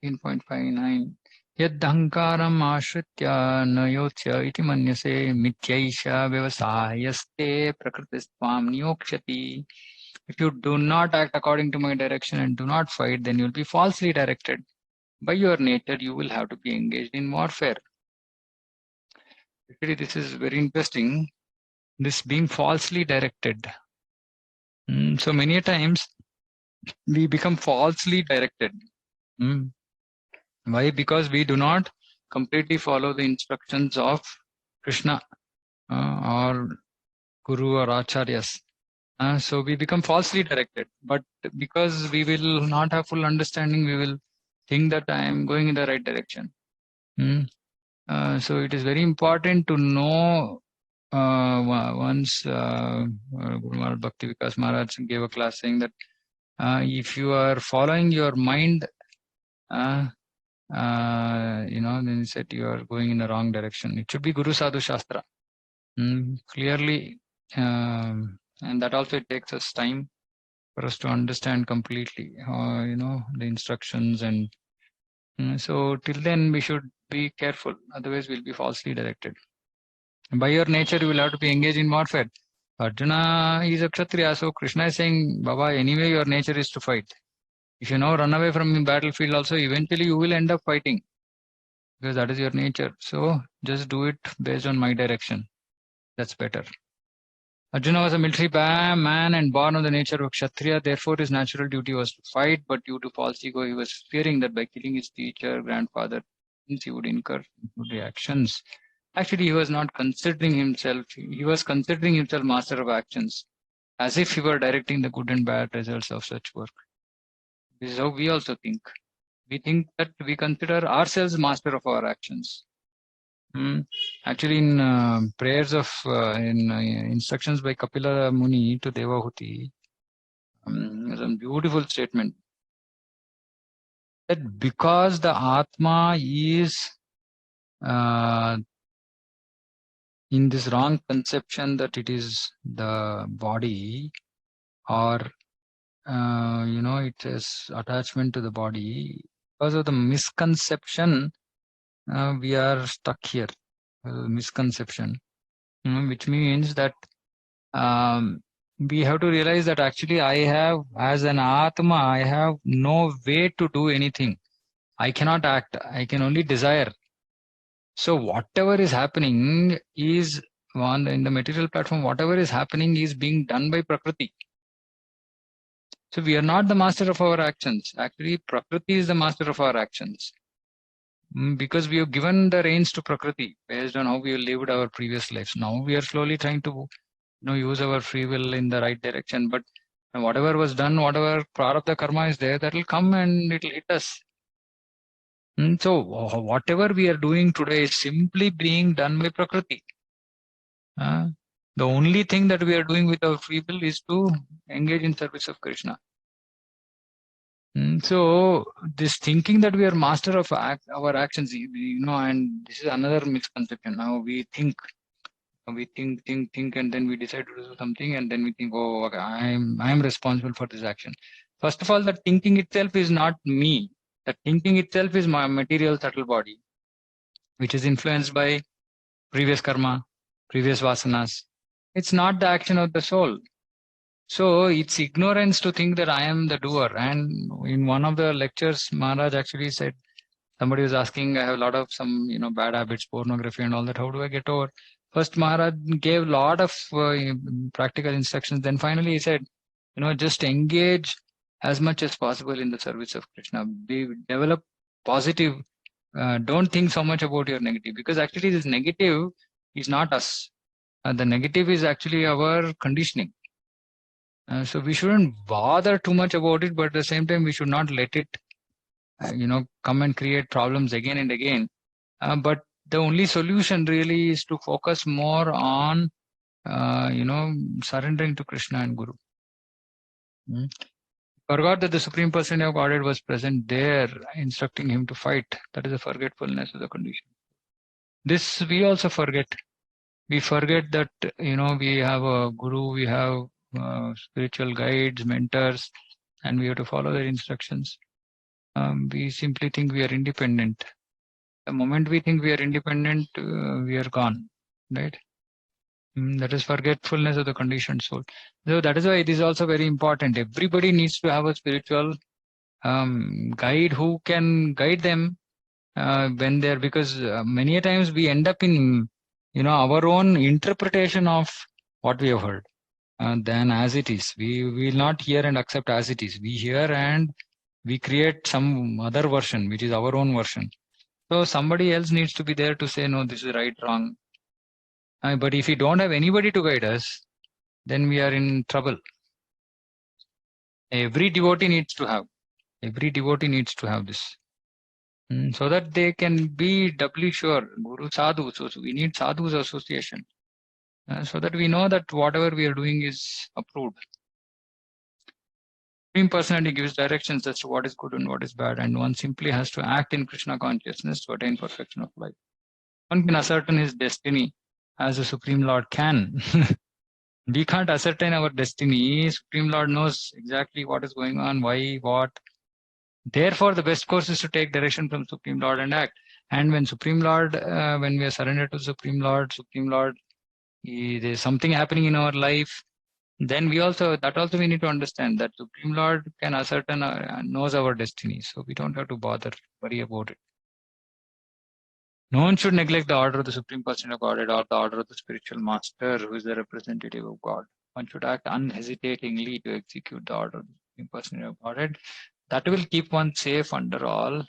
18.59. Yadhankaram ashritya nayotya iti manyase mityaisha vyavasayaste prakritistvam niyokshati. If you do not act according to my direction and do not fight, then you will be falsely directed. By your nature, you will have to be engaged in warfare. Actually, this is very interesting. This being falsely directed. So many times we become falsely directed. Why? Because we do not completely follow the instructions of Krishna or Guru or Acharyas. So we become falsely directed. But because we will not have full understanding, we will think that I am going in the right direction. So it is very important to know. Once Guru Maharaj Bhakti Vikas Maharaj gave a class saying that if you are following your mind, then he said you are going in the wrong direction. It should be Guru Sadhu Shastra. Clearly, and that also it takes us time for us to understand completely, the instructions. And so till then we should be careful. Otherwise we'll be falsely directed. By your nature, you will have to be engaged in warfare. Arjuna is a Kshatriya, so Krishna is saying, Baba, anyway your nature is to fight. If you now run away from the battlefield also, eventually you will end up fighting. Because that is your nature. So just do it based on my direction. That's better. Arjuna was a military man and born of the nature of Kshatriya. Therefore, his natural duty was to fight. But due to false ego, he was fearing that by killing his teacher, grandfather, he would incur reactions. Actually, he was not considering himself. He was considering himself master of actions, as if he were directing the good and bad results of such work. This is how we also think. We think that we consider ourselves master of our actions. Actually, in prayers of instructions by Kapila Muni to Devahuti, there's a beautiful statement that because the Atma is in this wrong conception that it is the body, or it has attachment to the body, because of the misconception, we are stuck here. Misconception, which means that we have to realize that actually I have, as an Atma, I have no way to do anything. I cannot act. I can only desire. So whatever is happening is in the material platform, whatever is happening is being done by Prakriti. So we are not the master of our actions. Actually, Prakriti is the master of our actions. Because we have given the reins to Prakriti based on how we have lived our previous lives. Now we are slowly trying to use our free will in the right direction. But whatever was done, whatever prarabdha karma is there, that will come and it will hit us. So whatever we are doing today is simply being done by Prakriti. The only thing that we are doing with our free will is to engage in service of Krishna. So this thinking that we are master of our actions, and this is another misconception. Now we think, and then we decide to do something, and then we think, oh, okay, I'm responsible for this action. First of all, the thinking itself is not me. The thinking itself is my material subtle body, which is influenced by previous karma, previous vasanas. It's not the action of the soul. So it's ignorance to think that I am the doer. And in one of the lectures, Maharaj actually said, somebody was asking, I have a lot of some, bad habits, pornography and all that. How do I get over? First, Maharaj gave a lot of practical instructions. Then finally he said, just engage as much as possible in the service of Krishna. Develop positive. Don't think so much about your negative, because actually this negative is not us. The negative is actually our conditioning. So we shouldn't bother too much about it, but at the same time, we should not let it, come and create problems again and again. But the only solution really is to focus more on, surrendering to Krishna and Guru. Forgot that the Supreme Personality of Godhead was present there, instructing him to fight. That is a forgetfulness of the condition. This we also forget. We forget that, we have a Guru, we have spiritual guides, mentors, and we have to follow their instructions. We simply think we are independent. The moment we think we are independent, we are gone, right? That is forgetfulness of the conditioned soul. So that is why it is also very important. Everybody needs to have a spiritual guide who can guide them when they're, because many a times we end up in, our own interpretation of what we have heard than as it is. We will not hear and accept as it is. We hear and we create some other version, which is our own version. So somebody else needs to be there to say, no, this is right, wrong. But if we don't have anybody to guide us, then we are in trouble. Every devotee needs to have. Every devotee needs to have this. So that they can be doubly sure. Guru Sadhu. So we need Sadhu's association. So that we know that whatever we are doing is approved. Supreme Personality gives directions as to what is good and what is bad, and one simply has to act in Krishna consciousness to attain perfection of life. One can ascertain his destiny as the Supreme Lord can. We can't ascertain our destiny. Supreme Lord knows exactly what is going on, why, what. Therefore, the best course is to take direction from Supreme Lord and act. And when Supreme Lord, when we are surrendered to Supreme Lord, there's something happening in our life, then we also we need to understand that Supreme Lord can ascertain, knows our destiny. So we don't have to worry about it. No one should neglect the order of the Supreme Person of Godhead or the order of the spiritual master, who is the representative of God. One should act unhesitatingly to execute the order of the Supreme Person of Godhead. That will keep one safe under all.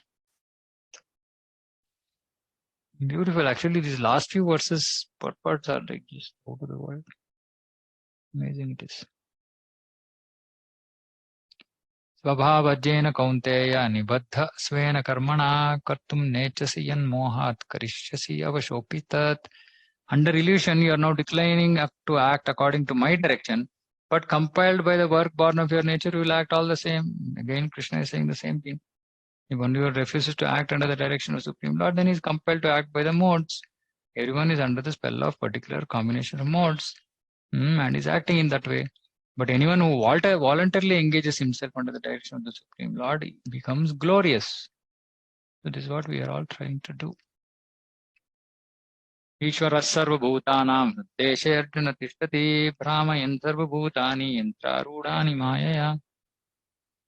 Beautiful. Actually, these last few verses, purports are like just out of the world. Amazing it is. स्वभावज्ञेन कौन्तेय निबद्ध स्वेन कर्मणा कर्तुं नेच्छसि यन्मोहात् करिष्यसि अवशोऽपि तत्. Under illusion, you are now declining to act according to my direction, but compelled by the work born of your nature, you will act all the same. Again, Krishna is saying the same thing. If one refuses to act under the direction of Supreme Lord, then he is compelled to act by the modes. Everyone is under the spell of particular combination of modes and is acting in that way. But anyone who voluntarily engages himself under the direction of the Supreme Lord becomes glorious. So this is what we are all trying to do. Ishvara sarvabhutanam deshe arjuna tishtati brahmayan sarvabhutani yantrarudani mayaya.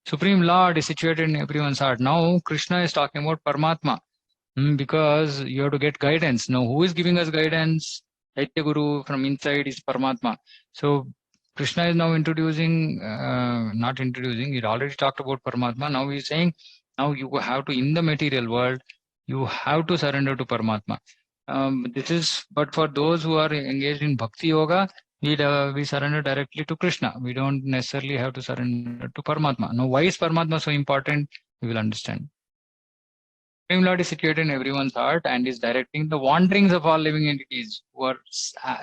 Supreme Lord is situated in everyone's heart. Now Krishna is talking about Paramatma because you have to get guidance. Now who is giving us guidance? Chaitya Guru from inside is Paramatma. So Krishna is now introducing, he already talked about Paramatma. Now he is saying, now you have to, in the material world, you have to surrender to Paramatma. But for those who are engaged in Bhakti Yoga, we surrender directly to Krishna. We don't necessarily have to surrender to Paramatma. Now, why is Paramatma so important? We will understand. Supreme Lord is situated in everyone's heart and is directing the wanderings of all living entities who are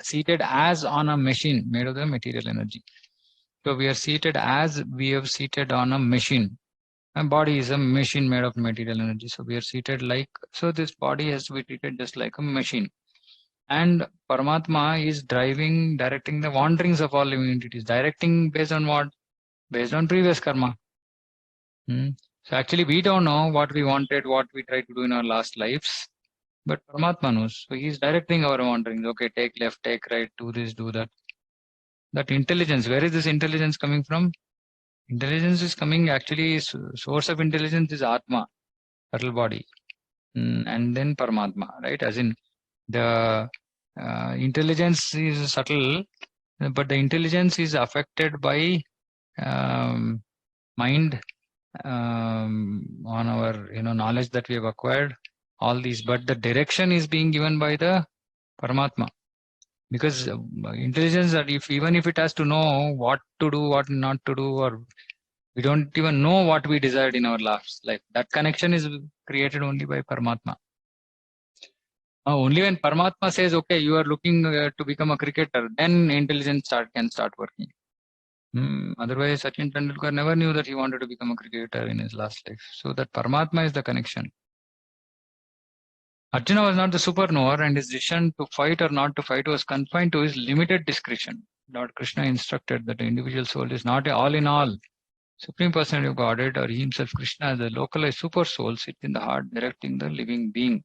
seated as on a machine made of the material energy. So we are seated as we have seated on a machine. My body is a machine made of material energy. So we are seated like, so this body has to be treated just like a machine. And Paramatma is directing the wanderings of all living entities. Directing based on what? Based on previous karma. So actually we don't know what we wanted, what we tried to do in our last lives. But Paramatma knows. So he is directing our wanderings. Okay, take left, take right, do this, do that. That intelligence, where is this intelligence coming from? Intelligence is coming, actually, source of intelligence is Atma, subtle body, and then Paramatma, right? As in, the intelligence is subtle, but the intelligence is affected by mind, on our knowledge that we have acquired, all these. But the direction is being given by the Paramatma. Because intelligence, that even if it has to know what to do, what not to do, or we don't even know what we desired in our last life, that connection is created only by Paramatma. Only when Paramatma says, okay, you are looking to become a cricketer, then intelligence can start working. Otherwise, Sachin Tendulkar never knew that he wanted to become a cricketer in his last life. So that Paramatma is the connection. Arjuna was not the superknower, and his decision to fight or not to fight was confined to his limited discretion. Lord Krishna instructed that the individual soul is not all in all. Supreme Personality of Godhead, or He Himself, Krishna, as a localized super soul, sits in the heart, directing the living being.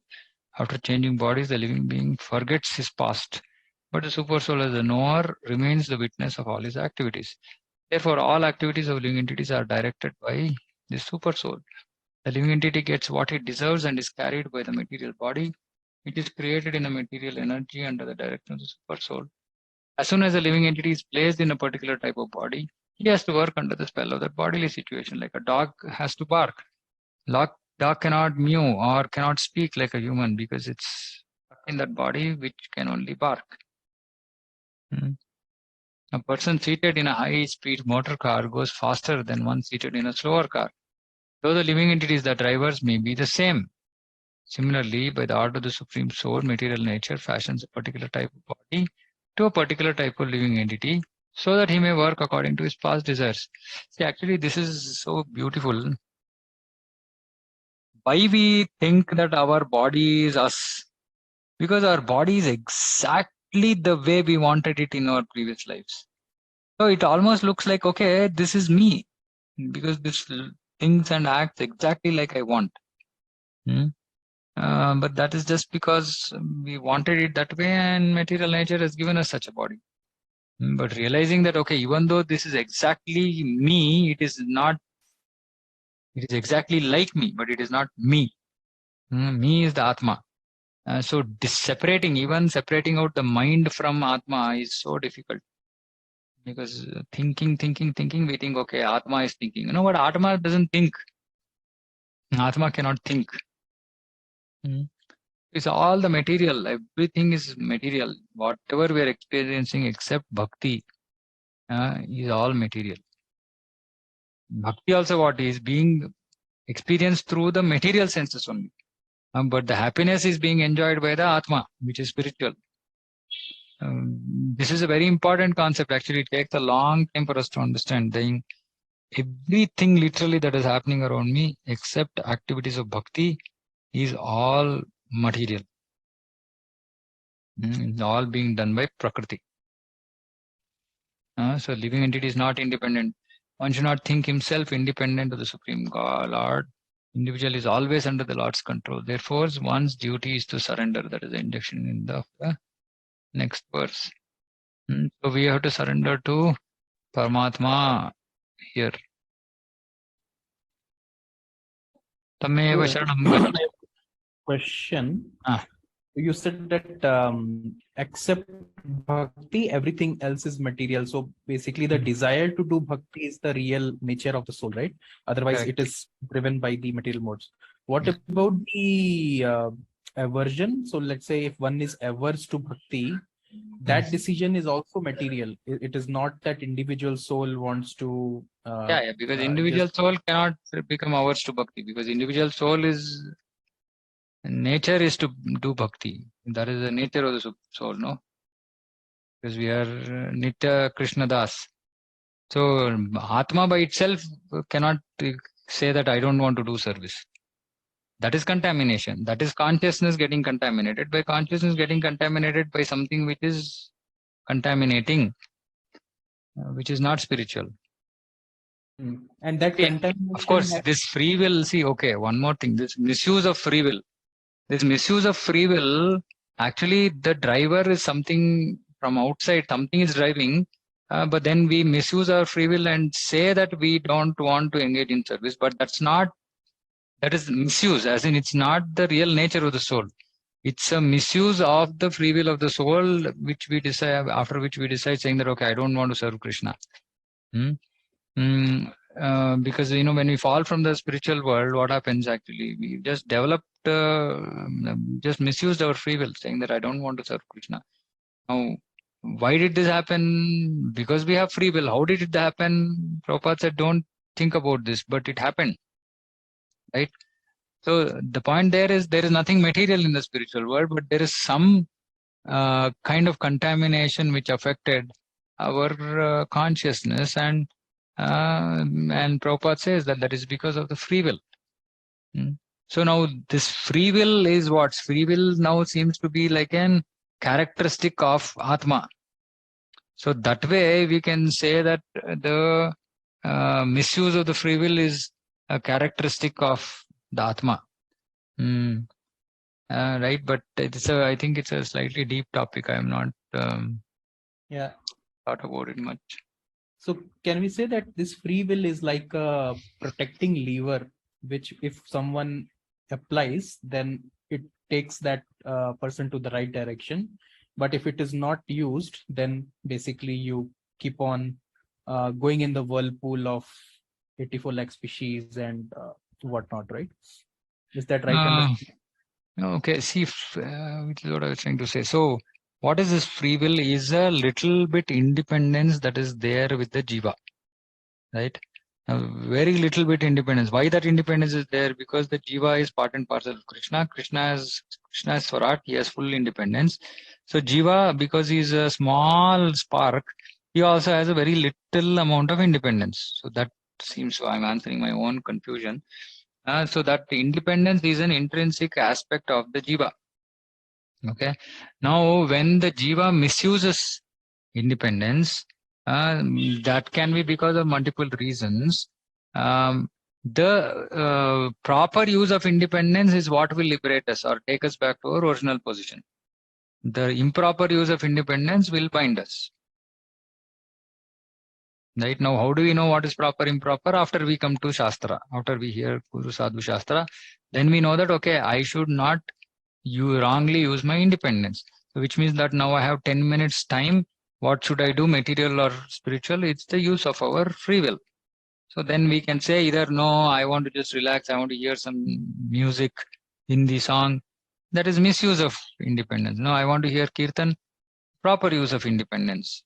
After changing bodies, the living being forgets his past, but the super soul, as a knower, remains the witness of all his activities. Therefore, all activities of living entities are directed by the super soul. The living entity gets what it deserves and is carried by the material body. It is created in a material energy under the direction of the super soul. As soon as a living entity is placed in a particular type of body, he has to work under the spell of that bodily situation. Like a dog has to bark. Dog cannot mew or cannot speak like a human because it's in that body which can only bark. A person seated in a high-speed motor car goes faster than one seated in a slower car. Though the living entities, the drivers, may be the same. Similarly, by the art of the Supreme Soul, material nature fashions a particular type of body to a particular type of living entity so that he may work according to his past desires. See, actually, this is so beautiful. Why we think that our body is us? Because our body is exactly the way we wanted it in our previous lives. So it almost looks like, okay, this is me because this thinks and acts exactly like I want. But that is just because we wanted it that way and material nature has given us such a body. But realizing that, okay, even though this is exactly me, it is exactly like me, but it is not me. Me is the Atma. So even separating out the mind from Atma is so difficult. Because thinking, we think, okay, Atma is thinking. You know what? Atma doesn't think. Atma cannot think. It's all the material. Everything is material. Whatever we are experiencing except bhakti is all material. Bhakti also what is being experienced through the material senses only. But the happiness is being enjoyed by the Atma, which is spiritual. This is a very important concept. Actually, it takes a long time for us to understand. Everything literally that is happening around me except activities of bhakti is all material. It's all being done by Prakriti. So living entity is not independent. One should not think himself independent of the Supreme God, Lord. Individual is always under the Lord's control. Therefore, one's duty is to surrender. That is the injection in the next verse. So we have to surrender to Paramatma here. Tameva Sharanam. Question. You said that except bhakti, everything else is material. So basically, the desire to do bhakti is the real nature of the soul, right? Otherwise, Correct. it is driven by the material modes. What about the aversion? So let's say if one is averse to bhakti, that decision is also material. It is not that individual soul wants to. Because individual soul cannot become averse to bhakti because individual soul is nature is to do bhakti. That is the nature of the soul, no? Because we are Nitya Krishna Das. So Atma by itself cannot say that I don't want to do service. That is contamination. That is consciousness getting contaminated. By consciousness getting contaminated by something which is contaminating, which is not spiritual. And that contamination. Of course, this free will, see, okay, one more thing, this misuse of free will. This misuse of free will, actually the driver is something from outside, something is driving, but then we misuse our free will and say that we don't want to engage in service, but that is misuse, as in it's not the real nature of the soul. It's a misuse of the free will of the soul, which we decide, after which we decide saying that, okay, I don't want to serve Krishna. Because, when we fall from the spiritual world, what happens actually? We just developed, just misused our free will, saying that I don't want to serve Krishna. Now, why did this happen? Because we have free will. How did it happen? Prabhupada said, don't think about this, but it happened. Right? So the point there is nothing material in the spiritual world, but there is some kind of contamination which affected our consciousness, and Prabhupada says that is because of the free will. So now this free will is what? Free will now seems to be like an characteristic of Atma. So that way we can say that the misuse of the free will is a characteristic of the Atma. Right, but I think it's a slightly deep topic. I am not thought about it much. So can we say that this free will is like a protecting lever, which if someone applies, then it takes that person to the right direction. But if it is not used, then basically you keep on going in the whirlpool of 84 lakh species and whatnot, right? Is that right understanding? Okay, see, which is what I was trying to say. So, what is this free will? Is a little bit independence that is there with the jiva, right? A very little bit independence. Why that independence is there? Because the jiva is part and parcel of Krishna. Krishna is Swarat. He has full independence. So jiva, because he is a small spark, he also has a very little amount of independence. So that seems so I'm answering my own confusion. So that independence is an intrinsic aspect of the jiva. Okay. Now, when the jiva misuses independence, that can be because of multiple reasons. The proper use of independence is what will liberate us or take us back to our original position. The improper use of independence will bind us. Right now, how do we know what is proper, improper? After we come to Shastra, after we hear Guru Sadhu Shastra, then we know that, okay, I should not wrongly use my independence. So which means that now I have 10 minutes time. What should I do, material or spiritual? It's the use of our free will. So then we can say either, no, I want to just relax. I want to hear some music in the song. That is misuse of independence. No, I want to hear kirtan. Proper use of independence.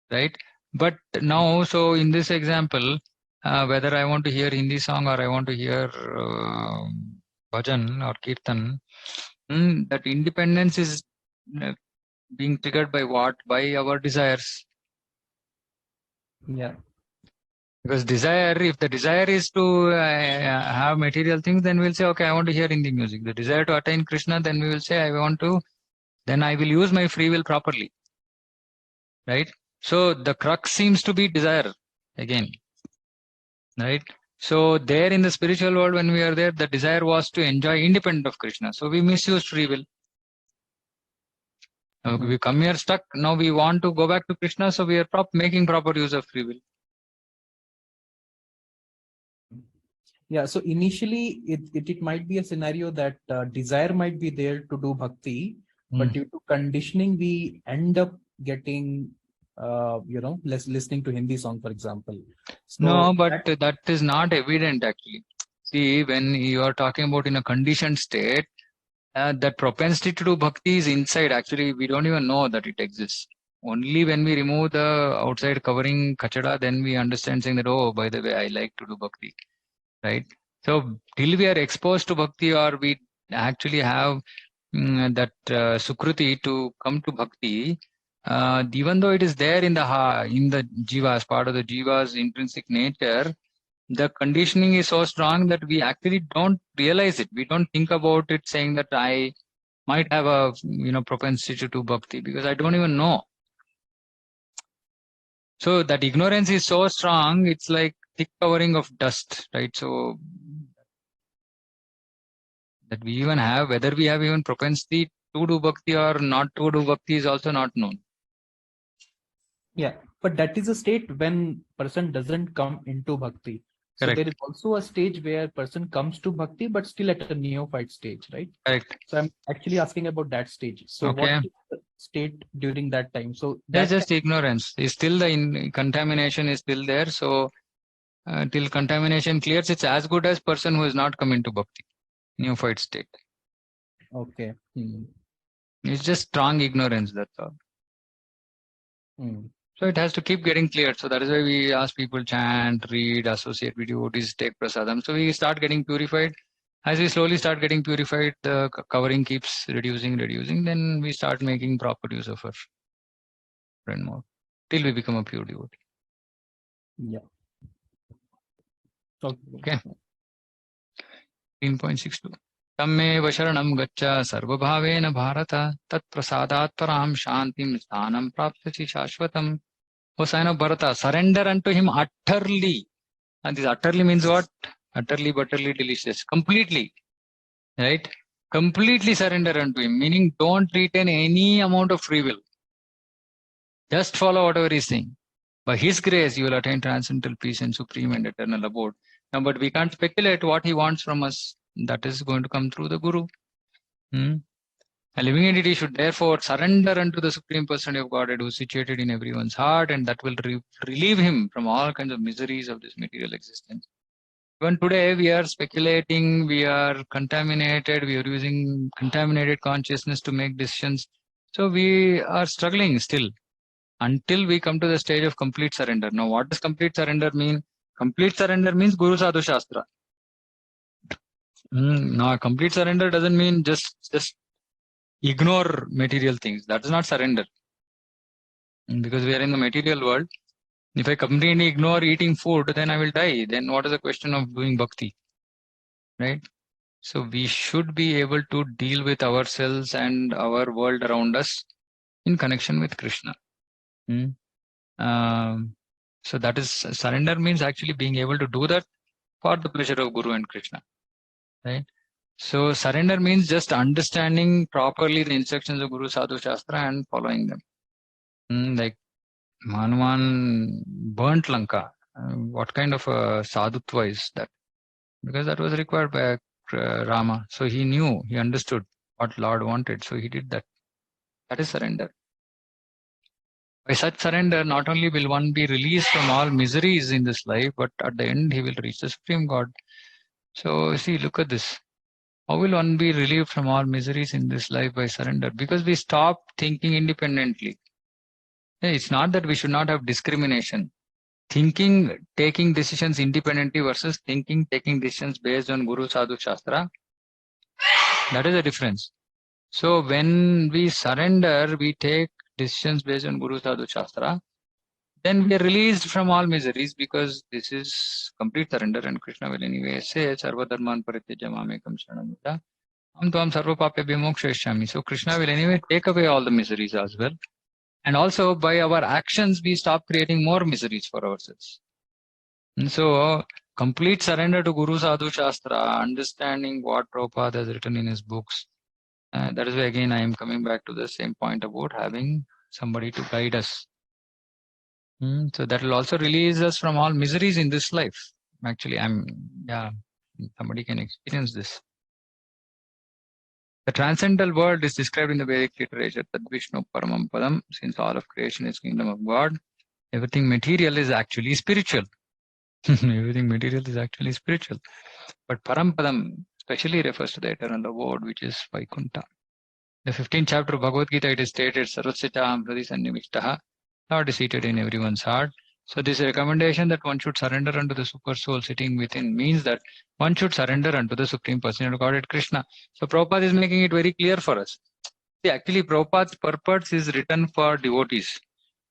Right? But now, so in this example, whether I want to hear Hindi song or I want to hear bhajan or kirtan, that independence is being triggered by what? By our desires. Yeah. Because desire, if the desire is to have material things, then we'll say, okay, I want to hear Hindi music. The desire to attain Krishna, then we will say, I want to, then I will use my free will properly. Right? So the crux seems to be desire again. Right? So there in the spiritual world, when we are there, the desire was to enjoy independent of Krishna. So we misused free will. We come here stuck. Now we want to go back to Krishna. So we are making proper use of free will. Yeah, so initially it might be a scenario that desire might be there to do bhakti, but due to conditioning, we end up getting, listening to Hindi song, for example. So no, but that is not evident actually. See, when you are talking about in a conditioned state, that propensity to do bhakti is inside. Actually, we don't even know that it exists. Only when we remove the outside covering kachada, then we understand saying that, oh, by the way, I like to do bhakti. Right? So till we are exposed to bhakti or we actually have that sukruti to come to bhakti, even though it is there in the jiva as part of the jiva's intrinsic nature, the conditioning is so strong that we actually don't realize it. We don't think about it saying that I might have a propensity to do bhakti because I don't even know. So that ignorance is so strong, it's like thick covering of dust, right? So that we even have, whether we have even propensity to do bhakti or not to do bhakti is also not known. Yeah, but that is a state when person doesn't come into bhakti. So Correct. there is also a stage where person comes to bhakti, but still at a neophyte stage, right? Correct. So I'm actually asking about that stage. So Okay. what is the state during that time? So There's that just ignorance. Is still the contamination is still there. So till contamination clears, it's as good as person who is not come into bhakti, neophyte state. Okay. It's just strong ignorance. That's all. So it has to keep getting cleared. So that is why we ask people chant, read, associate with devotees, take prasadam. So we start getting purified. As we slowly start getting purified, the covering keeps reducing. Then we start making proper use of our friend more till we become a pure devotee. Yeah. Okay. 13.62. Tammev sharanam gaccha sarvabhavena bharata tat prasadat param shantim sthanam prapyasi shashvatam O son of Bharata, surrender unto him utterly. And this utterly means what? Utterly, butterly, delicious. Completely. Right? Completely surrender unto him. Meaning don't retain any amount of free will. Just follow whatever he's saying. By his grace, you will attain transcendental peace and supreme and eternal abode. Now, but we can't speculate what he wants from us. That is going to come through the Guru. A living entity should therefore surrender unto the Supreme Personality of Godhead who is situated in everyone's heart, and that will relieve him from all kinds of miseries of this material existence. Even today, we are speculating, we are contaminated, we are using contaminated consciousness to make decisions. So we are struggling still until we come to the stage of complete surrender. Now, what does complete surrender mean? Complete surrender means Guru Sadhu Shastra. No, complete surrender doesn't mean just ignore material things. That is not surrender. Because we are in the material world. If I completely ignore eating food, then I will die. Then what is the question of doing bhakti? Right? So we should be able to deal with ourselves and our world around us in connection with Krishna. So that is surrender means actually being able to do that for the pleasure of Guru and Krishna. Right? So surrender means just understanding properly the instructions of Guru Sadhu Shastra and following them. Like Hanuman burnt Lanka. What kind of a sadhutva is that? Because that was required by Rama. So he knew, he understood what Lord wanted. So he did that. That is surrender. By such surrender, not only will one be released from all miseries in this life, but at the end he will reach the Supreme God. So see, look at this. How will one be relieved from all miseries in this life by surrender? Because we stop thinking independently. It's not that we should not have discrimination. Thinking, taking decisions independently versus thinking, taking decisions based on Guru Sadhu Shastra, that is the difference. So when we surrender, we take decisions based on Guru Sadhu Shastra, then we are released from all miseries because this is complete surrender, and Krishna will anyway say, Sarva Dharman Parityaja Mamekam Sharanamita, Am Tvam Sarva Papya Vimokshayashyami. So Krishna will anyway take away all the miseries as well. And also by our actions, we stop creating more miseries for ourselves. And so complete surrender to Guru Sadhu Shastra, understanding what Prabhupada has written in his books. That is why again I am coming back to the same point about having somebody to guide us. So that will also release us from all miseries in this life. Actually, somebody can experience this. The transcendental world is described in the Vedic literature, Tad Vishnu Paramam Padam, since all of creation is kingdom of God. Everything material is actually spiritual. Everything material is actually spiritual. But Parampadam specially refers to the eternal abode, which is Vaikuntha. The 15th chapter of Bhagavad Gita, it is stated, Sarvasya Hradi Sannimishtaha, Lord is seated in everyone's heart. So this recommendation that one should surrender unto the super soul sitting within means that one should surrender unto the Supreme Personality of Godhead, Krishna. So Prabhupada is making it very clear for us. See, actually Prabhupada's purpose is written for devotees.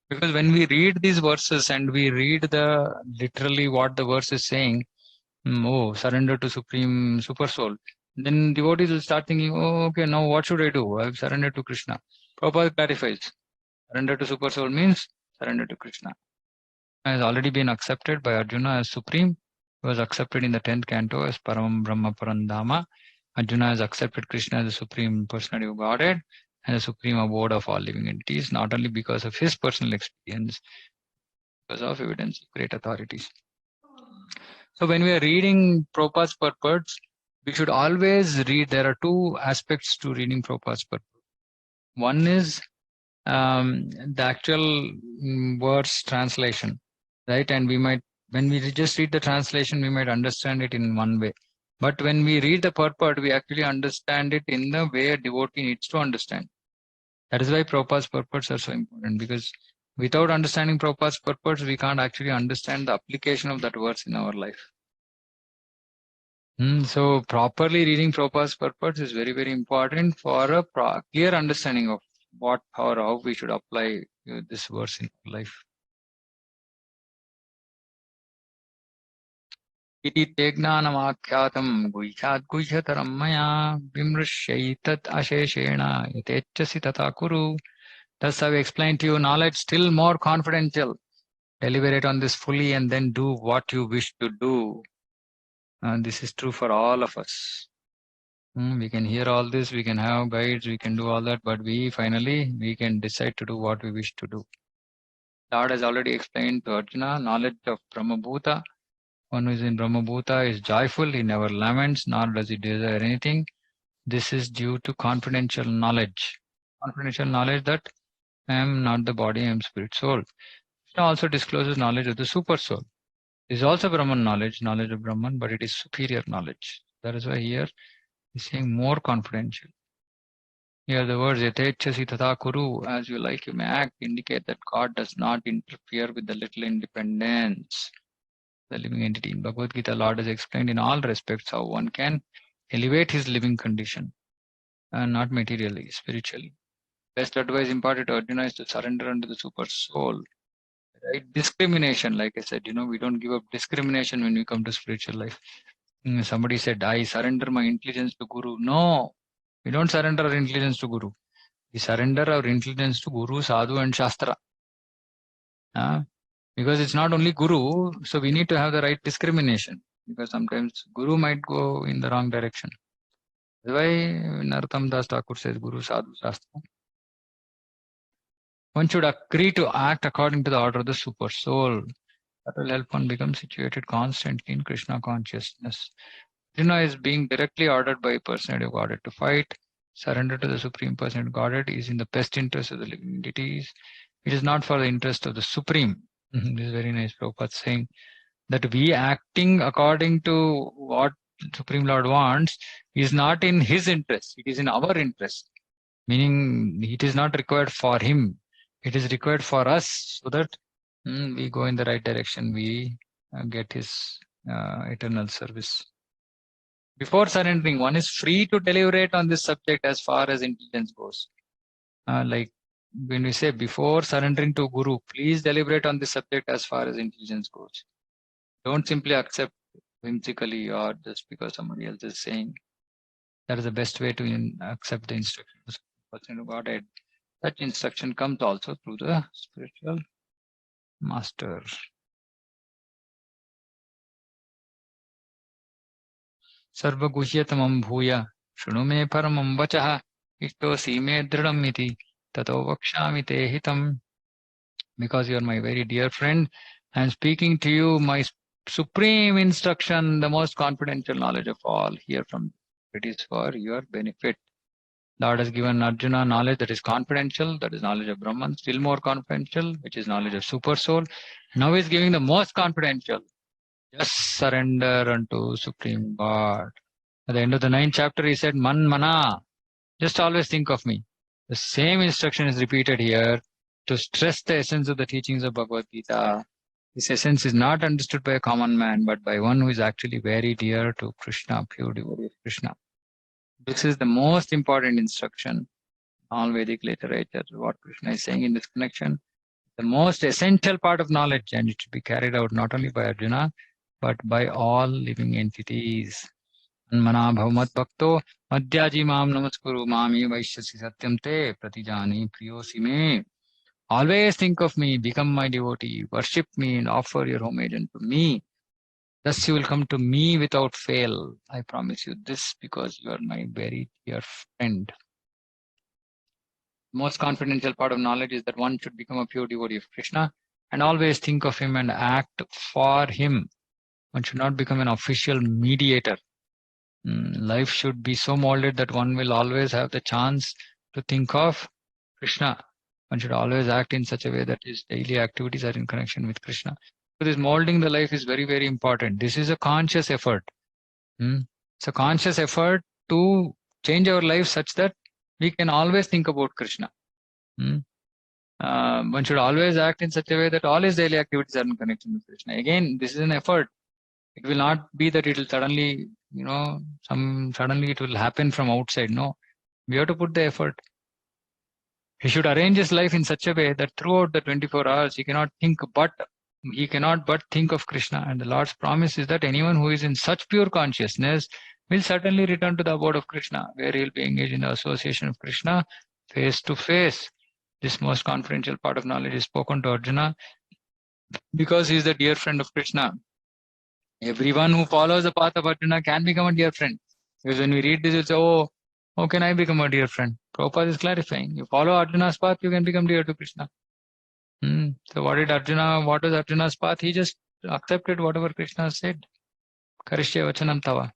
Because when we read these verses and we read the literally what the verse is saying, surrender to Supreme Super Soul, then devotees will start thinking, okay, now what should I do? I've surrendered to Krishna. Prabhupada clarifies, surrender to Super Soul means surrender to Krishna. Has already been accepted by Arjuna as Supreme. He was accepted in the 10th canto as Param Brahma Parandama. Arjuna has accepted Krishna as the Supreme Personality of Godhead and the Supreme Abode of all living entities, not only because of his personal experience, because of evidence of great authorities. So when we are reading Prabhupada's purports, we should always read, there are two aspects to reading Prabhupada's purport. One is the actual verse translation, right? And we might, when we just read the translation, we might understand it in one way. But when we read the purport, we actually understand it in the way a devotee needs to understand. That is why Prabhupada's purports are so important, because without understanding Prabhupada's purports, we can't actually understand the application of that verse in our life. So properly reading Prabhupada's purports is very, very important for a clear understanding of what or how we should apply this verse in our life. Iti te gnanamakyatam guhyat guhyataram maya vimrishyaitat asheshena yatechasi tata kuru. Thus I have explained to you knowledge still more confidential. Deliberate on this fully and then do what you wish to do. And this is true for all of us. We can hear all this, we can have guides, we can do all that, but we can decide to do what we wish to do. Lord has already explained to Arjuna, knowledge of Brahmabhuta. One who is in Brahmabhuta is joyful, he never laments, nor does he desire anything. This is due to confidential knowledge. Confidential knowledge that I am not the body, I am spirit soul. Krishna also discloses knowledge of the super soul. This is also Brahman knowledge of Brahman, but it is superior knowledge. That is why here he's saying more confidential. Here the words yatechasi tata kuru, as you like you may act, indicate that God does not interfere with the little independence. The living entity. In Bhagavad Gita, Lord has explained in all respects how one can elevate his living condition, and not materially, spiritually. Best advice imparted to Arjuna is to surrender unto the super soul. Right? Discrimination, like I said, we don't give up discrimination when we come to spiritual life. Somebody said, I surrender my intelligence to Guru. No, we don't surrender our intelligence to Guru. We surrender our intelligence to Guru, Sadhu, and Shastra. Because it's not only Guru, so we need to have the right discrimination. Because sometimes Guru might go in the wrong direction. That's why Narottam Das Thakur says Guru, Sadhu, Shastra. One should agree to act according to the order of the super soul. That will help one become situated constantly in Krishna consciousness. Arjuna is being directly ordered by a personality of Godhead to fight. Surrender to the Supreme Personality of Godhead is in the best interest of the living entities. It is not for the interest of the Supreme. This is very nice. Prabhupada saying that we acting according to what Supreme Lord wants is not in his interest. It is in our interest. Meaning it is not required for him. It is required for us so that we go in the right direction. We get his eternal service. Before surrendering, one is free to deliberate on this subject as far as intelligence goes. Like when we say before surrendering to Guru, please deliberate on this subject as far as intelligence goes. Don't simply accept whimsically or just because somebody else is saying. That is the best way to accept the instructions of Godhead. Such instruction comes also through the spiritual master. Sarva guhyatamam bhuya shunu me paramam vachaha ishtosi me dridam iti tato vakshami te hitam. Because you are my very dear friend, I am speaking to you my supreme instruction, the most confidential knowledge of all. Hear from it is for your benefit. Lord has given Arjuna knowledge that is confidential, that is knowledge of Brahman, still more confidential, which is knowledge of super soul. Now he is giving the most confidential. Just surrender unto Supreme God. At the end of the 9th chapter, he said, Man mana, just always think of me. The same instruction is repeated here to stress the essence of the teachings of Bhagavad Gita. This essence is not understood by a common man, but by one who is actually very dear to Krishna, pure devotee of Krishna. This is the most important instruction. All Vedic literature, what Krishna is saying in this connection, the most essential part of knowledge, and it should be carried out not only by Arjuna, but by all living entities. Anmana bhavamat bhakto madhyaji mam namaskuru mami vaishyasi satyam te pratijani priyosi me. Always think of me, become my devotee, worship me and offer your homage unto me. Thus you will come to me without fail. I promise you this because you are my very dear friend. Most confidential part of knowledge is that one should become a pure devotee of Krishna and always think of him and act for him. One should not become an official mediator. Life should be so molded that one will always have the chance to think of Krishna. One should always act in such a way that his daily activities are in connection with Krishna. So this molding the life is very, very important. This is a conscious effort. It's a conscious effort to change our life such that we can always think about Krishna. One should always act in such a way that all his daily activities are in connection with Krishna. Again, this is an effort. It will not be that it will suddenly, suddenly it will happen from outside. No, we have to put the effort. He should arrange his life in such a way that throughout the 24 hours, he cannot but think of Krishna. And the Lord's promise is that anyone who is in such pure consciousness will certainly return to the abode of Krishna, where he will be engaged in the association of Krishna face to face. This most confidential part of knowledge is spoken to Arjuna because he is the dear friend of Krishna. Everyone who follows the path of Arjuna can become a dear friend. Because when we read this, it's, oh, how can I become a dear friend? Prabhupada is clarifying. You follow Arjuna's path, you can become dear to Krishna. So what was Arjuna's path? He just accepted whatever Krishna said. Karishya vachanam tava.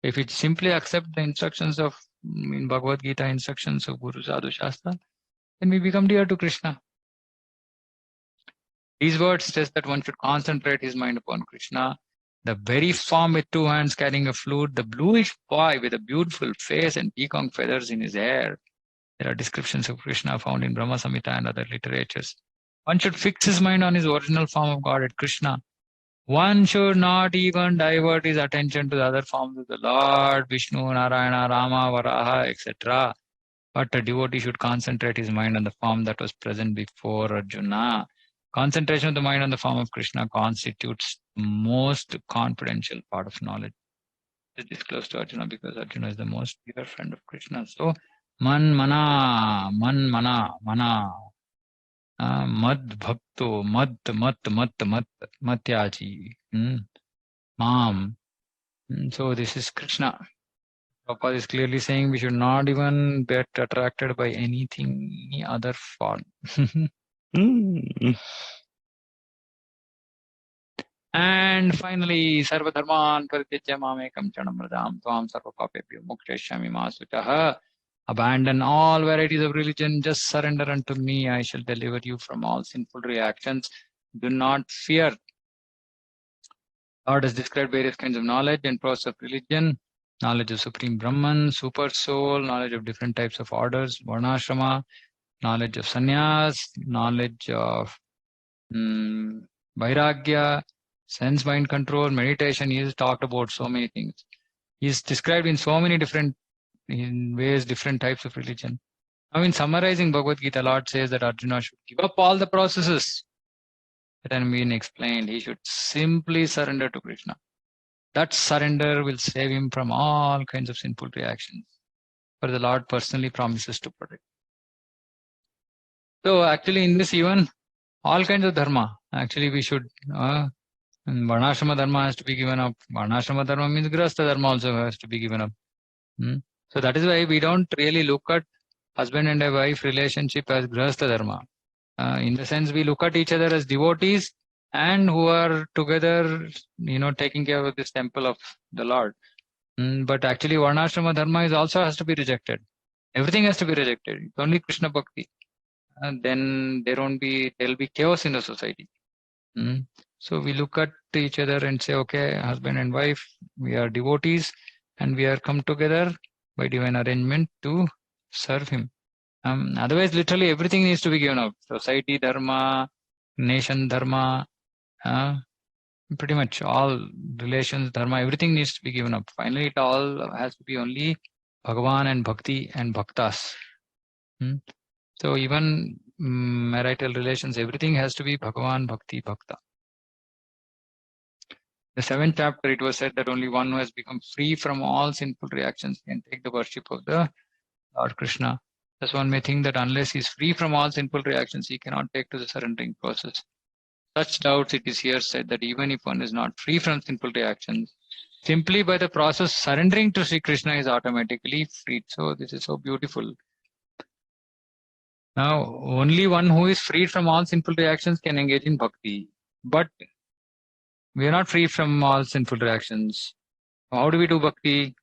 If we simply accept the instructions of, in Bhagavad Gita, instructions of Guru Sadhu Shastra, then we become dear to Krishna. These words stress that one should concentrate his mind upon Krishna. The very form with two hands carrying a flute, the bluish boy with a beautiful face and peacock feathers in his hair. There are descriptions of Krishna found in Brahma Samhita and other literatures. One should fix his mind on his original form of God at Krishna. One should not even divert his attention to the other forms of the Lord, Vishnu, Narayana, Rama, Varaha, etc. But a devotee should concentrate his mind on the form that was present before Arjuna. Concentration of the mind on the form of Krishna constitutes the most confidential part of knowledge. It is disclosed to Arjuna because Arjuna is the most dear friend of Krishna. So, mana, mad bhakto, mat, matyaji, mam. So this is Krishna. Prabhupada is clearly saying we should not even get attracted by anything, any other form. And finally, Sarva Dharman Paritijya Mamekam Chanamradam Tvam Sarva Papebhyo Mokshayami Masuchaha. Abandon all varieties of religion, just surrender unto me, I shall deliver you from all sinful reactions. Do not fear. Lord has described various kinds of knowledge and process of religion, knowledge of Supreme Brahman, Super Soul, knowledge of different types of orders, Varnashrama, knowledge of sannyas, knowledge of vairagya, sense mind control, meditation. He has talked about so many things. He is described in so many different ways, different types of religion. Now, in summarizing Bhagavad Gita, Lord says that Arjuna should give up all the processes that have been explained. He should simply surrender to Krishna. That surrender will save him from all kinds of sinful reactions, for the Lord personally promises to protect. So actually in this, even all kinds of dharma, actually we should, Varnashrama dharma has to be given up. Varnashrama dharma means Grihastha dharma also has to be given up. So that is why we don't really look at husband and a wife relationship as Grihastha dharma. In the sense we look at each other as devotees and who are together, taking care of this temple of the Lord. But actually Varnashrama dharma is also has to be rejected. Everything has to be rejected. It's only Krishna Bhakti. Then there will be chaos in the society. So we look at each other and say, okay, husband and wife, we are devotees and we are come together by divine arrangement to serve him. Otherwise, literally everything needs to be given up. Society dharma, nation dharma, pretty much all relations dharma, everything needs to be given up. Finally, it all has to be only Bhagavan and Bhakti and Bhaktas. So even marital relations, everything has to be Bhagavan, Bhakti, Bhakta. The 7th chapter, it was said that only one who has become free from all sinful reactions can take the worship of the Lord Krishna. Thus one may think that unless he is free from all sinful reactions, he cannot take to the surrendering process. Such doubts, it is here said that even if one is not free from sinful reactions, simply by the process surrendering to Sri Krishna is automatically freed. So this is so beautiful. Now, only one who is freed from all sinful reactions can engage in bhakti. But we are not free from all sinful reactions. How do we do bhakti?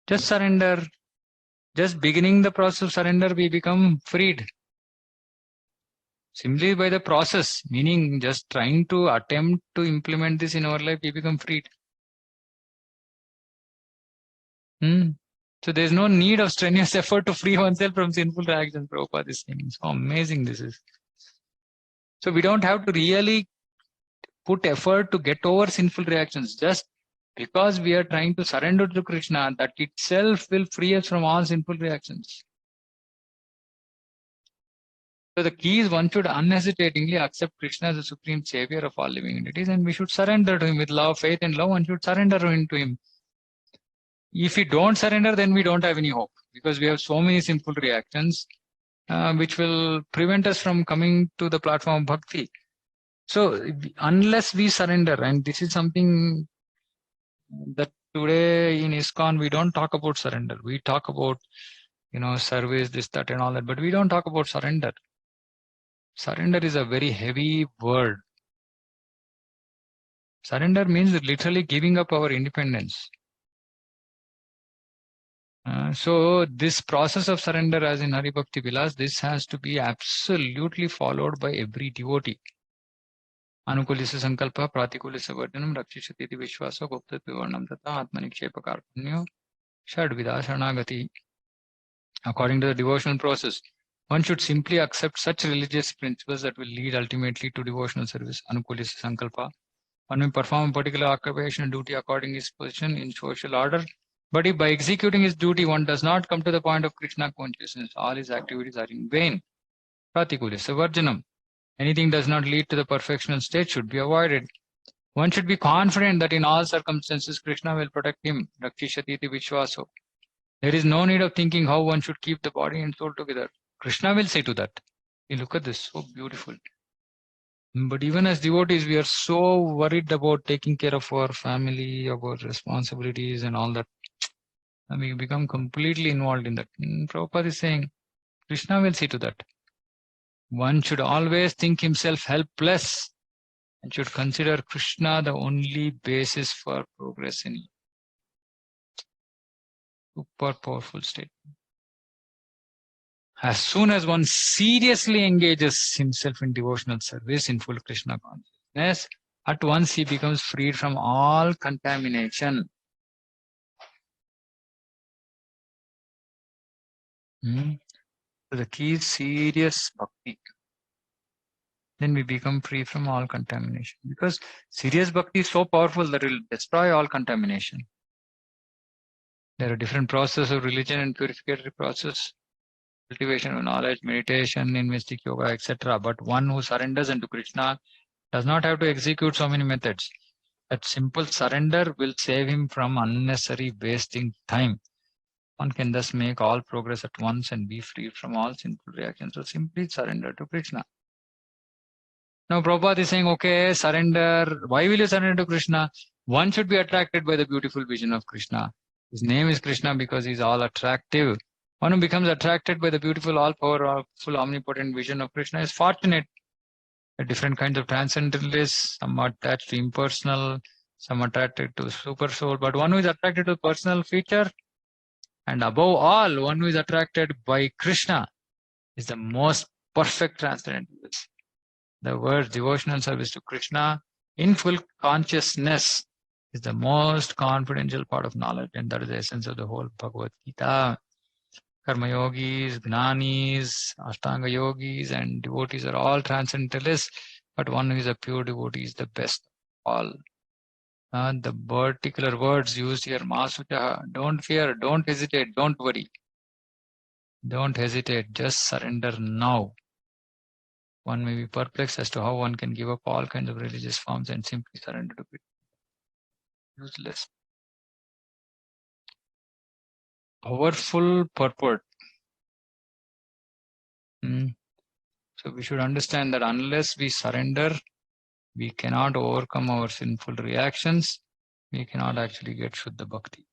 Just surrender. Just beginning the process of surrender, we become freed. Simply by the process, meaning just trying to attempt to implement this in our life, we become freed. So there's no need of strenuous effort to free oneself from sinful reactions. Prabhupada is saying. So amazing this is. So we don't have to really put effort to get over sinful reactions. Just because we are trying to surrender to Krishna, that itself will free us from all sinful reactions. So the key is one should unhesitatingly accept Krishna as the supreme savior of all living entities, and we should surrender to him with love, faith, and love. One should surrender to him. If we don't surrender, then we don't have any hope, because we have so many sinful reactions which will prevent us from coming to the platform of bhakti. So unless we surrender, and this is something that today in ISKCON we don't talk about surrender. We talk about, service, this, that, and all that, but we don't talk about surrender. Surrender is a very heavy word. Surrender means literally giving up our independence. So this process of surrender, as in Hari Bhakti Vilas, this has to be absolutely followed by every devotee. Anukulisa sankalpa, pratikulisa vardhanam, rakshishati vishwaso, gupta vivarnam tata, atmanikshepa karpunyo, shadvida shanagati. According to the devotional process, one should simply accept such religious principles that will lead ultimately to devotional service. Anukulisa sankalpa. One may perform a particular occupation and duty according to his position in social order. But if by executing his duty one does not come to the point of Krishna consciousness, all his activities are in vain. Pratikulisa varjanam. Anything does not lead to the perfectional state should be avoided. One should be confident that in all circumstances Krishna will protect him. Rakshishati vishwaso. There is no need of thinking how one should keep the body and soul together. Krishna will say to that. You look at this, so beautiful. But even as devotees, we are so worried about taking care of our family, about responsibilities and all that. And we become completely involved in that. Prabhupada is saying, Krishna will see to that. One should always think himself helpless and should consider Krishna the only basis for progress in super powerful state. As soon as one seriously engages himself in devotional service in full Krishna consciousness, at once he becomes freed from all contamination. So the key is serious bhakti. Then we become free from all contamination. Because serious bhakti is so powerful that it will destroy all contamination. There are different processes of religion and purificatory process, cultivation of knowledge, meditation, mystic yoga, etc. But one who surrenders unto Krishna does not have to execute so many methods. That simple surrender will save him from unnecessary wasting time. One can thus make all progress at once and be free from all sinful reactions. So simply surrender to Krishna. Now Prabhupada is saying, okay, surrender. Why will you surrender to Krishna? One should be attracted by the beautiful vision of Krishna. His name is Krishna because he's all attractive. One who becomes attracted by the beautiful, all-powerful, omnipotent vision of Krishna is fortunate. There are different kinds of transcendentalists. Some are attached to impersonal, some are attracted to super soul. But one who is attracted to personal feature, and above all, one who is attracted by Krishna is the most perfect transcendentalist. The word devotional service to Krishna in full consciousness is the most confidential part of knowledge, and that is the essence of the whole Bhagavad Gita. Karma yogis, jnanis, ashtanga yogis, and devotees are all transcendentalists, but one who is a pure devotee is the best of all. The particular words used here, Masucha, don't fear, don't hesitate, don't worry. Don't hesitate, just surrender now. One may be perplexed as to how one can give up all kinds of religious forms and simply surrender to it. Useless. Powerful purport. So we should understand that unless we surrender, we cannot overcome our sinful reactions. We cannot actually get Shuddha Bhakti.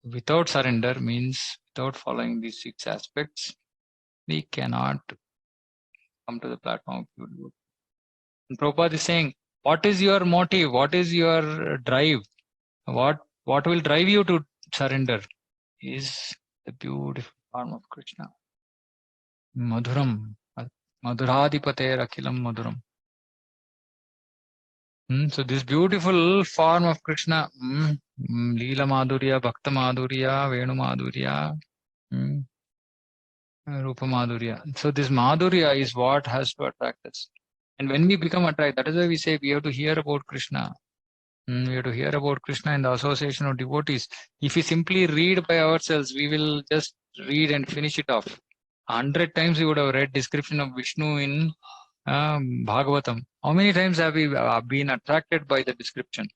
Without surrender means without following these 6 aspects, we cannot come to the platform of pure devotion. And Prabhupada is saying, what is your motive? What is your drive? What will drive you to surrender is the beautiful form of Krishna. Madhuram. Madhuradhipater Akhilam Madhuram. So this beautiful form of Krishna, Leela Madhurya, Bhakta Madhurya, Venu Madhurya, Rupa Madhurya. So this Madhurya is what has to attract us. And when we become attracted, that is why we say we have to hear about Krishna. We have to hear about Krishna in the association of devotees. If we simply read by ourselves, we will just read and finish it off. 100 times we would have read description of Vishnu in Bhagavatam. How many times have we been attracted by the description?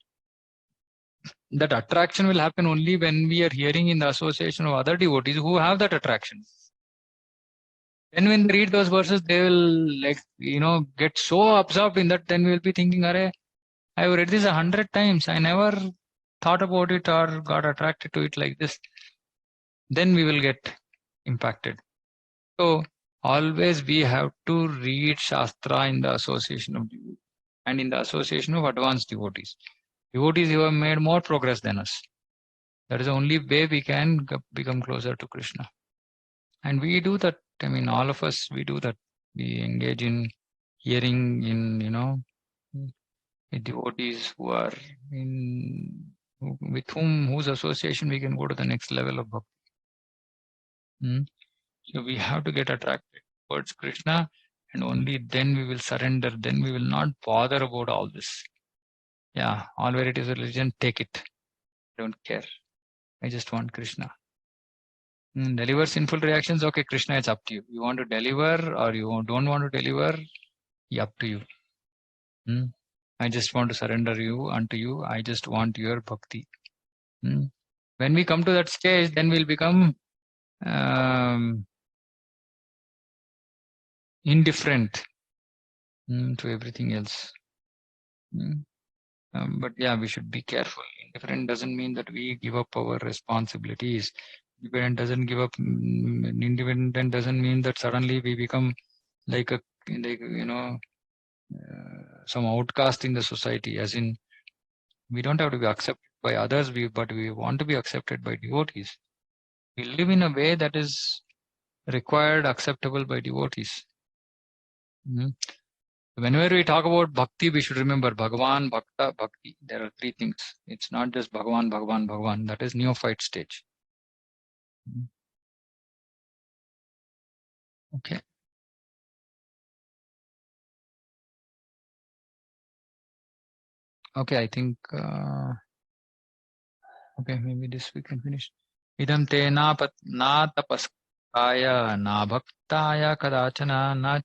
That attraction will happen only when we are hearing in the association of other devotees who have that attraction. Then when they read those verses, they will get so absorbed in that. Then we will be thinking, "Arey, I've read this 100 times. I never thought about it or got attracted to it like this." Then we will get impacted. So always we have to read Shastra in the association of devotees and in the association of advanced devotees. Devotees who have made more progress than us. That is the only way we can become closer to Krishna. And we do that. I mean, all of us, we do that. We engage in hearing with devotees who are with whose association we can go to the next level of bhakti. So we have to get attracted towards Krishna, and only then we will surrender. Then we will not bother about all this. Yeah, all where it is religion, take it. I don't care. I just want Krishna. Deliver sinful reactions. Okay, Krishna, it's up to you. You want to deliver or you don't want to deliver? Up to you. I just want to surrender you unto you. I just want your bhakti. When we come to that stage, then we'll become indifferent to everything else. But yeah, we should be careful. Indifferent doesn't mean that we give up our responsibilities. Independent doesn't give up. Independent doesn't mean that suddenly we become like some outcast in the society. As in, we don't have to be accepted by others, but we want to be accepted by devotees. We live in a way that is required, acceptable by devotees. Whenever we talk about bhakti, we should remember Bhagavan, Bhakta, Bhakti. There are three things. It's not just Bhagavan, Bhagavan, Bhagavan. That is neophyte stage. Okay. Okay, I think, okay, maybe this we can finish. Idam te na tapaskaya na bhaktaya kadachana na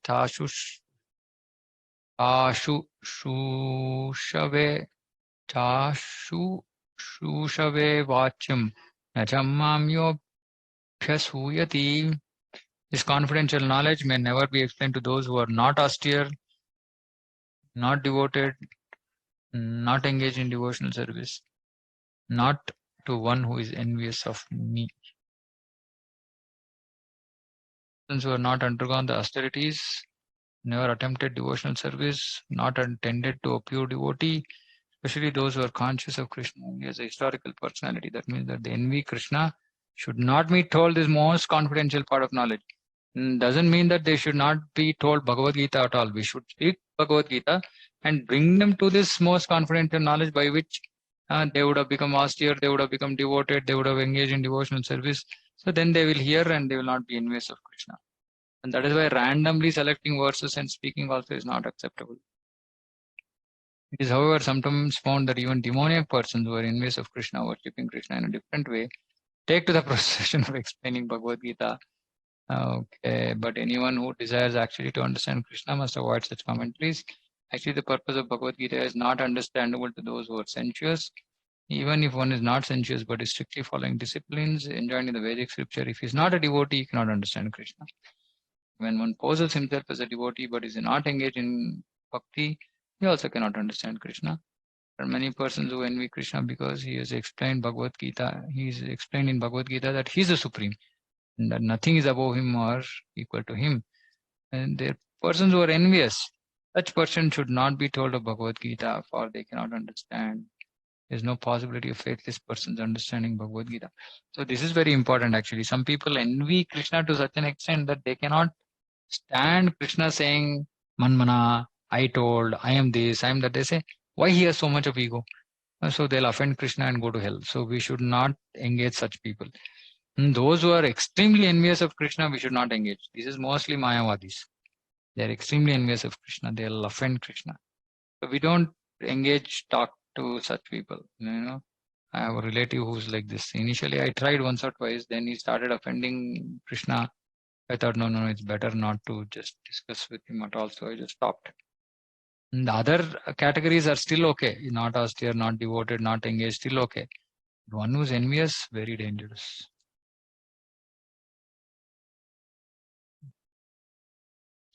shushave vachyam na chammamyo bhyasuyati. This confidential knowledge may never be explained to those who are not austere, not devoted, not engaged in devotional service, not to one who is envious of me. Persons who have not undergone the austerities, never attempted devotional service, not intended to a pure devotee, especially those who are conscious of Krishna only as a historical personality. That means that they envy Krishna should not be told this most confidential part of knowledge. Doesn't mean that they should not be told Bhagavad Gita at all. We should speak Bhagavad Gita and bring them to this most confidential knowledge by which they would have become austere, they would have become devoted, they would have engaged in devotional service. So then they will hear and they will not be envious of Krishna. And that is why randomly selecting verses and speaking also is not acceptable. It is, however, sometimes found that even demoniac persons who are envious of Krishna, worshipping Krishna in a different way, take to the procession of explaining Bhagavad Gita. Okay, but anyone who desires actually to understand Krishna must avoid such commentaries. Actually, the purpose of Bhagavad Gita is not understandable to those who are sensuous. Even if one is not sensuous but is strictly following disciplines enjoined in the Vedic scripture, if he is not a devotee, he cannot understand Krishna. When one poses himself as a devotee but is not engaged in bhakti, he also cannot understand Krishna. There are many persons who envy Krishna because he has explained Bhagavad Gita. He is explained in Bhagavad Gita that he is the supreme, and that nothing is above him or equal to him. And there are persons who are envious. Such person should not be told of Bhagavad Gita, for they cannot understand. There's no possibility of faithless persons understanding Bhagavad Gita. So this is very important actually. Some people envy Krishna to such an extent that they cannot stand Krishna saying, Manmana, I told, I am this, I am that. They say, why he has so much of ego? So they'll offend Krishna and go to hell. So we should not engage such people. Those who are extremely envious of Krishna, we should not engage. This is mostly Mayavadis. They are extremely envious of Krishna. They'll offend Krishna. So we don't engage, talk to such people. I have a relative who's like this. Initially, I tried once or twice. Then he started offending Krishna. I thought, no, it's better not to just discuss with him at all. So I just stopped. And the other categories are still okay. Not austere, not devoted, not engaged, still okay. One who's envious, very dangerous.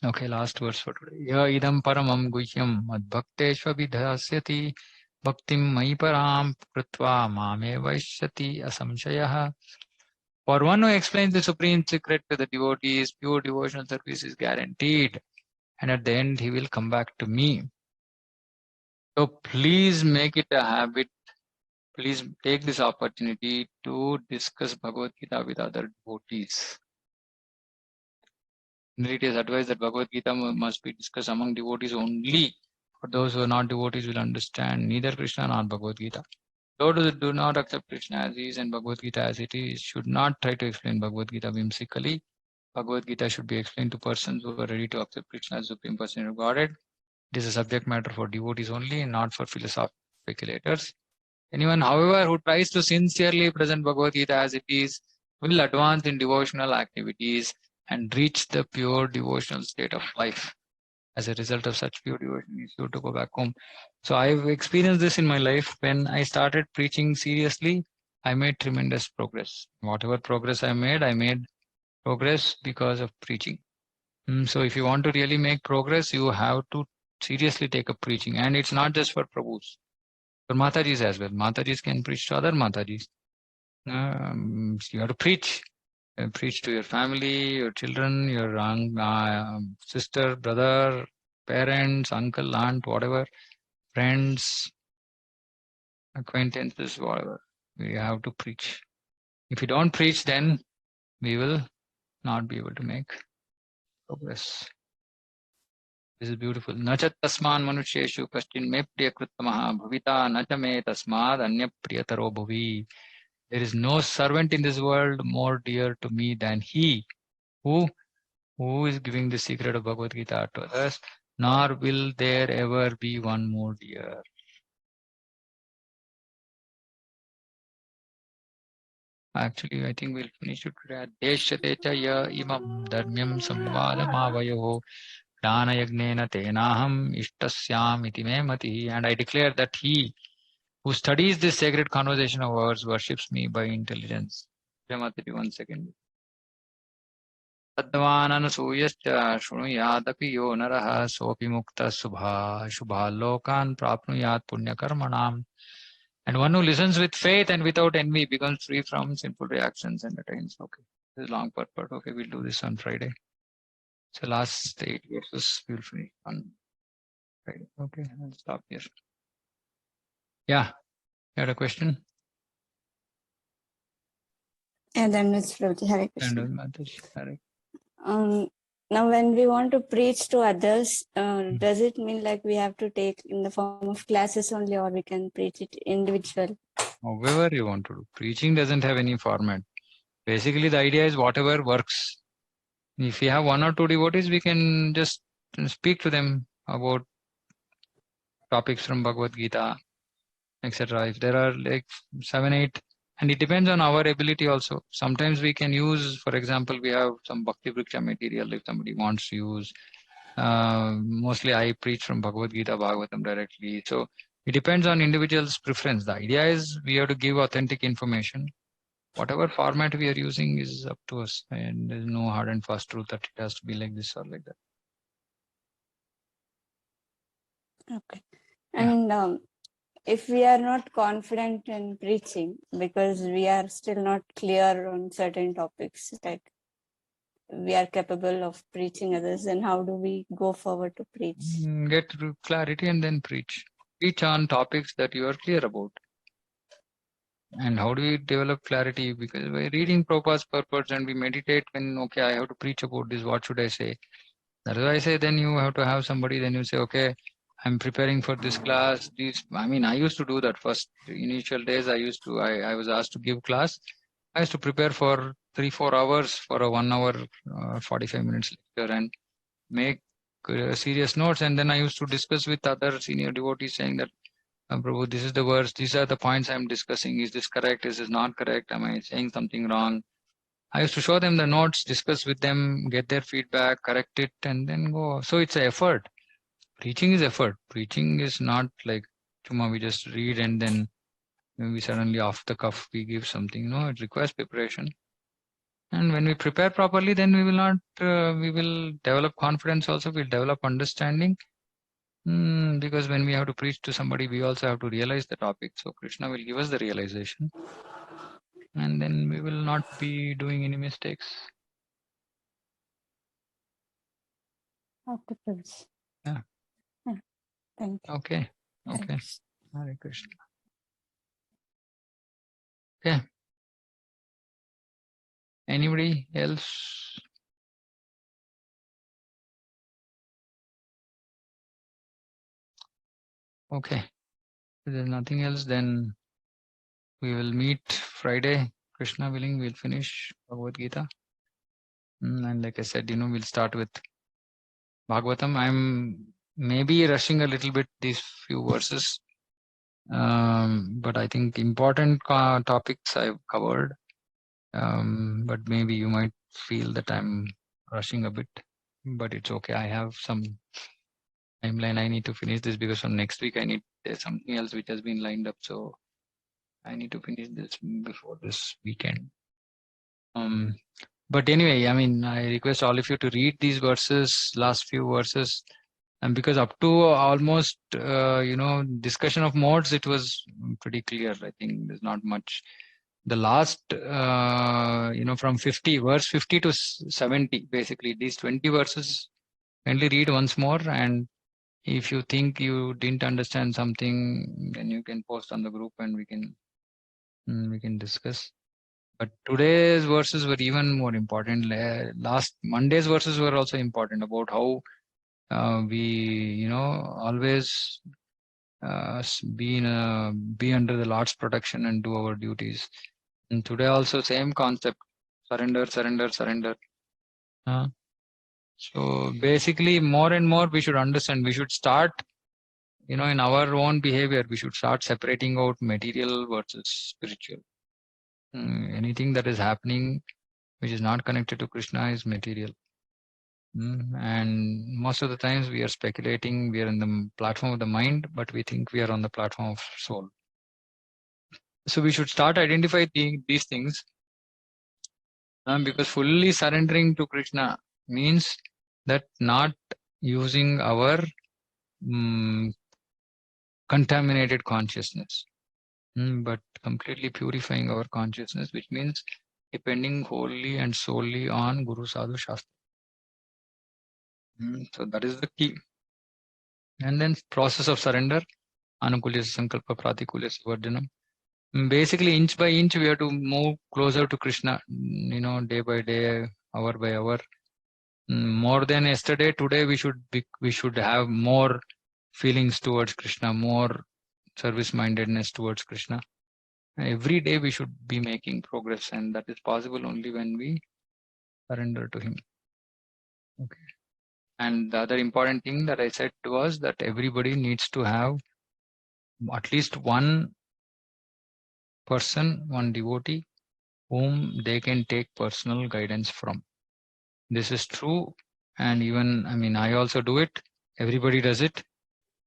Okay, last verse for today. Ya idam paramam guhyam madbhakteshva vidhasyati bhaktim mai param krutva mame vaishyati asamshayah. For one who explains the supreme secret to the devotees, pure devotional service is guaranteed. And at the end, he will come back to me. So please make it a habit. Please take this opportunity to discuss Bhagavad Gita with other devotees. It is advised that Bhagavad Gita must be discussed among devotees only. For those who are not devotees will understand neither Krishna nor Bhagavad Gita. Those who do not accept Krishna as he is and Bhagavad Gita as it is should not try to explain Bhagavad Gita whimsically. Bhagavad Gita should be explained to persons who are ready to accept Krishna as Supreme Person of Godhead. It is a subject matter for devotees only and not for philosophical speculators. Anyone, however, who tries to sincerely present Bhagavad Gita as it is will advance in devotional activities and reach the pure devotional state of life. As a result of such pure devotion, he is sure to go back home. So I've experienced this in my life. When I started preaching seriously, I made tremendous progress. Whatever progress I made progress because of preaching. So if you want to really make progress, you have to seriously take up preaching. And it's not just for Prabhus, for Matajis as well. Matajis can preach to other Matajis. You have to preach. Preach to your family, your children, your sister, brother, parents, uncle, aunt, whatever, friends, acquaintances, whatever. We have to preach. If you don't preach, then we will not be able to make progress. This is beautiful. Nacha tasman manusheshu kaschin me priyakritamaha bhavita nacha me tasmad anya priyataro bhavi. There is no servant in this world more dear to me than he who is giving the secret of Bhagavad Gita to others, nor will there ever be one more dear. Actually, I think we'll finish it today. Deshate cha ya imam dharmyam samvadamavayoho dana yagnena tenaham ishtasyam iti me mati. And I declare that he who studies this sacred conversation of ours worships me by intelligence. Mataji, 1 second. तद्वाननसूयश्च शृणुयादपि यो नरः सोऽपि मुक्तः शुभालोकान् प्राप्नुयात् पुण्यकर्मणाम्. And one who listens with faith and without envy becomes free from sinful reactions and attains. Okay, this is long purport. Okay, we'll do this on Friday. So last 8 verses we'll finish on Friday. Okay, I'll stop here. Yeah, you had a question? And then it's Prabhuji, Hare Krishna. Hare. Now, when we want to preach to others, does it mean like we have to take in the form of classes only, or we can preach it individual? However you want to do. Preaching doesn't have any format. Basically, the idea is whatever works. If we have 1 or 2 devotees, we can just speak to them about topics from Bhagavad Gita, etc. If there are like 7, 8, and it depends on our ability also. Sometimes we can use, for example, we have some Bhakti Vriksha material if somebody wants to use. Mostly I preach from Bhagavad Gita, Bhagavatam directly. So it depends on individual's preference. The idea is we have to give authentic information. Whatever format we are using is up to us, and there's no hard and fast rule that it has to be like this or like that. Okay. And if we are not confident in preaching because we are still not clear on certain topics, like we are capable of preaching others, then how do we go forward to preach? Get clarity and then preach. Preach on topics that you are clear about. And how do we develop clarity? Because by reading Prabhupada's purpose and we meditate when, okay, I have to preach about this, what should I say? That is why I say then you have to have somebody, then you say, okay, I'm preparing for this class. I used to do that first. Initial days, I was asked to give class. I used to prepare for 3-4 hours for a 1 hour, 45 minutes lecture and make serious notes. And then I used to discuss with other senior devotees saying that, Prabhu, this is the verse, these are the points I'm discussing. Is this correct? Is this not correct? Am I saying something wrong? I used to show them the notes, discuss with them, get their feedback, correct it, and then go. So it's an effort. Preaching is effort. Preaching is not like, Chuma, we just read and then we suddenly off the cuff, we give something. No, it requires preparation. And when we prepare properly, then we will not, we will develop confidence also, we'll develop understanding. Because when we have to preach to somebody, we also have to realize the topic. So Krishna will give us the realization. And then we will not be doing any mistakes. Okay, Prabhuji. Yeah. Yeah. Thank you. Okay. Hare Okay. Krishna. Hare Krishna. Okay. Anybody else? Okay. If there's nothing else, then we will meet Friday. Krishna willing, we'll finish Bhagavad Gita. And like I said, we'll start with Bhagavatam. I'm maybe rushing a little bit these few verses. But I think important topics I've covered. But maybe you might feel that I'm rushing a bit, but it's okay. I have some timeline. I need to finish this because from next week there's something else which has been lined up. So I need to finish this before this weekend. But anyway, I request all of you to read these verses, last few verses, and because up to almost, discussion of modes, it was pretty clear. I think there's not much. The last, from verse 50 to 70, basically these 20 verses, kindly read once more. And if you think you didn't understand something, then you can post on the group and we can discuss. But today's verses were even more important. Last Monday's verses were also important about how we, always be under the Lord's protection and do our duties. And today also same concept: surrender, surrender, surrender. So basically, more and more we should understand. We should start, in our own behavior, we should start separating out material versus spiritual. Anything that is happening which is not connected to Krishna is material. And most of the times we are speculating, we are in the platform of the mind, but we think we are on the platform of soul. So we should start identifying these things, because fully surrendering to Krishna means that not using our contaminated consciousness, but completely purifying our consciousness, which means depending wholly and solely on Guru Sadhu Shastra. So that is the key. And then process of surrender, anukulyasya sankalpa pratikulyasya vardhanam. Basically, inch by inch, we have to move closer to Krishna, day by day, hour by hour. More than yesterday, today we should have more feelings towards Krishna, more service mindedness towards Krishna. Every day we should be making progress, and that is possible only when we surrender to Him. Okay. And the other important thing that I said was that everybody needs to have at least one person, one devotee, whom they can take personal guidance from. This is true. And even, I also do it. Everybody does it,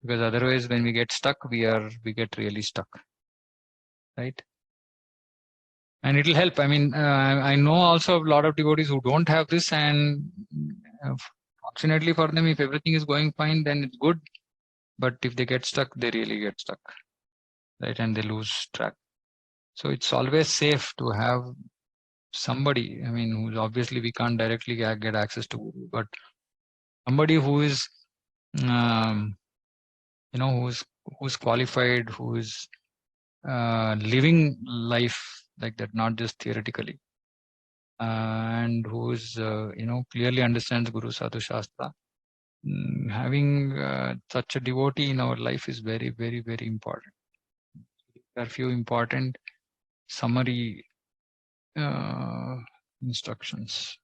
because otherwise when we get stuck, we get really stuck. Right? And it'll help. I know also a lot of devotees who don't have this, and fortunately for them, if everything is going fine, then it's good. But if they get stuck, they really get stuck, right? And they lose track. So it's always safe to have somebody, who's obviously we can't directly get access to, but somebody who is, who's qualified, who is living life like that, not just theoretically, and who is, clearly understands Guru Sadhu Shastra. Having such a devotee in our life is very, very, very important. There are few important summary instructions.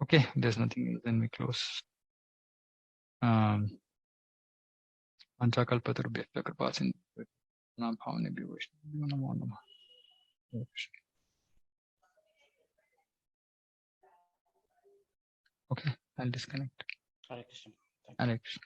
Okay, there's nothing else, then we close. Panchakalpatarubhyascha kripasinubhyascha bhavnebhyo vaishnavebhyo namo namah. Okay, I'll disconnect. Hare Krishna. Hare Krishna.